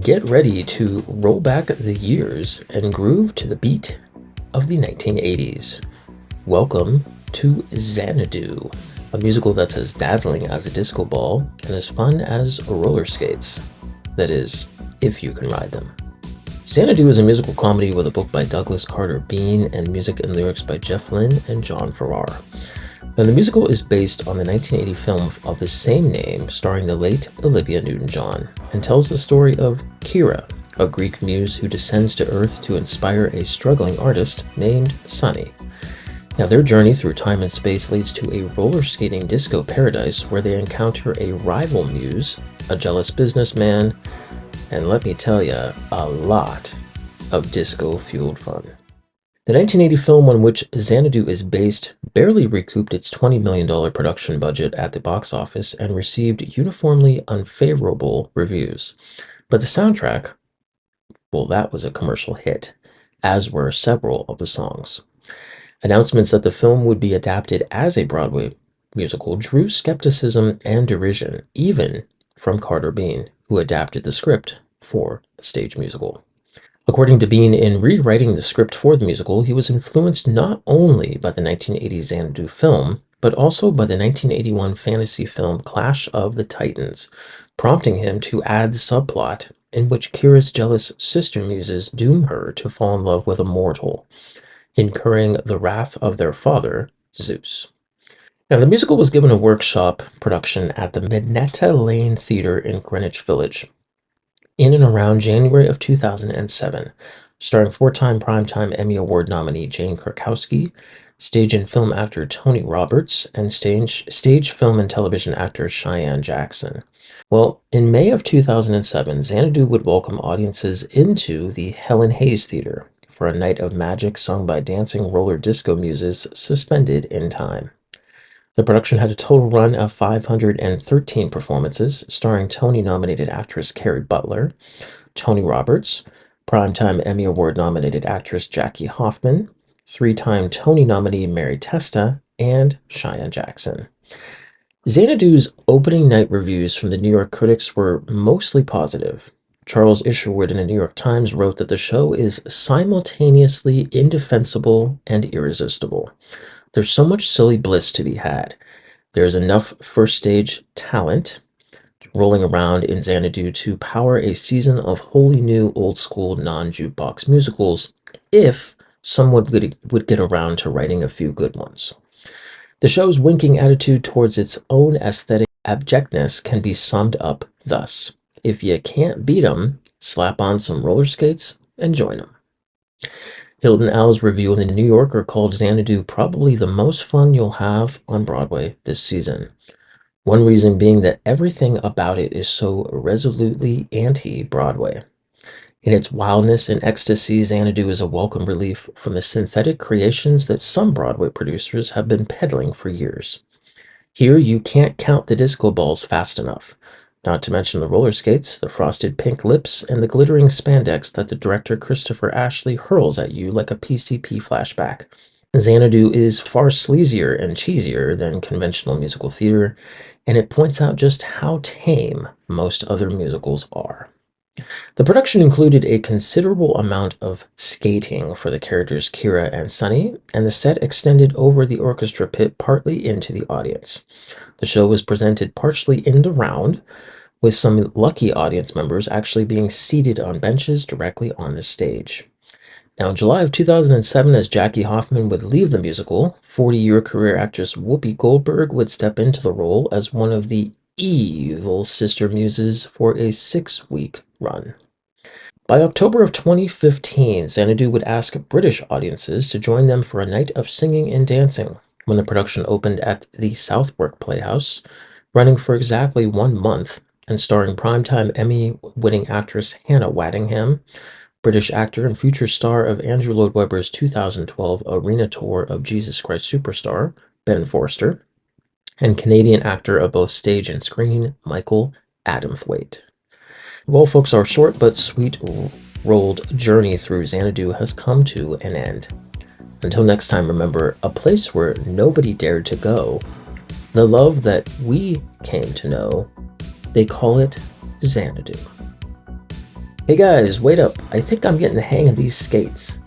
Get ready to roll back the years and groove to the beat of the 1980s. Welcome to Xanadu, a musical that's as dazzling as a disco ball and as fun as roller skates. That is, if you can ride them. Xanadu is a musical comedy with a book by Douglas Carter Bean and music and lyrics by Jeff Lynne and John Farrar. Now, the musical is based on the 1980 film of the same name, starring the late Olivia Newton-John, and tells the story of Kira, a Greek muse who descends to Earth to inspire a struggling artist named Sunny. Now, their journey through time and space leads to a roller skating disco paradise where they encounter a rival muse, a jealous businessman, and let me tell you, a lot of disco-fueled fun. The 1980 film on which Xanadu is based barely recouped its $20 million production budget at the box office and received uniformly unfavorable reviews. But the soundtrack, well, that was a commercial hit, as were several of the songs. Announcements that the film would be adapted as a Broadway musical drew skepticism and derision, even from Carter Bean, who adapted the script for the stage musical. According to Bean, in rewriting the script for the musical, he was influenced not only by the 1980 Xanadu film, but also by the 1981 fantasy film Clash of the Titans, prompting him to add the subplot in which Kira's jealous sister muses doom her to fall in love with a mortal, incurring the wrath of their father, Zeus. Now, the musical was given a workshop production at the Minetta Lane Theatre in Greenwich Village in and around January of 2007, starring four-time Primetime Emmy Award nominee Jane Krakowski, stage and film actor Tony Roberts, and stage film and television actor Cheyenne Jackson. Well, in May of 2007, Xanadu would welcome audiences into the Helen Hayes Theatre for a night of magic sung by dancing roller disco muses suspended in time. The production had a total run of 513 performances, starring Tony-nominated actress Carrie Butler, Tony Roberts, Primetime Emmy Award-nominated actress Jackie Hoffman, three-time Tony nominee Mary Testa, and Cheyenne Jackson. Xanadu's opening night reviews from the New York critics were mostly positive. Charles Isherwood in the New York Times wrote that the show is simultaneously indefensible and irresistible. There's so much silly bliss to be had. There's enough first stage talent rolling around in Xanadu to power a season of wholly new old school non-jukebox musicals if someone would get around to writing a few good ones. The show's winking attitude towards its own aesthetic abjectness can be summed up thus: if you can't beat 'em, slap on some roller skates and join 'em. Hilton Al's review in the New Yorker called Xanadu probably the most fun you'll have on Broadway this season. One reason being that everything about it is so resolutely anti-Broadway. In its wildness and ecstasy, Xanadu is a welcome relief from the synthetic creations that some Broadway producers have been peddling for years. Here you can't count the disco balls fast enough. Not to mention the roller skates, the frosted pink lips, and the glittering spandex that the director Christopher Ashley hurls at you like a PCP flashback. Xanadu is far sleazier and cheesier than conventional musical theater, and it points out just how tame most other musicals are. The production included a considerable amount of skating for the characters Kira and Sunny, and the set extended over the orchestra pit partly into the audience. The show was presented partially in the round, with some lucky audience members actually being seated on benches directly on the stage. Now, in July of 2007, as Jackie Hoffman would leave the musical, 40-year career actress Whoopi Goldberg would step into the role as one of the evil sister muses for a 6-week run. By October of 2015, Xanadu would ask British audiences to join them for a night of singing and dancing when the production opened at the Southwark Playhouse, running for exactly 1 month and starring primetime Emmy-winning actress Hannah Waddingham, British actor and future star of Andrew Lloyd Webber's 2012 arena tour of Jesus Christ Superstar, Ben Forster, and Canadian actor of both stage and screen, Michael Adamthwaite. Well, folks, our short but sweet-rolled journey through Xanadu has come to an end. Until next time, remember, a place where nobody dared to go, the love that we came to know, they call it Xanadu. Hey guys, wait up. I think I'm getting the hang of these skates.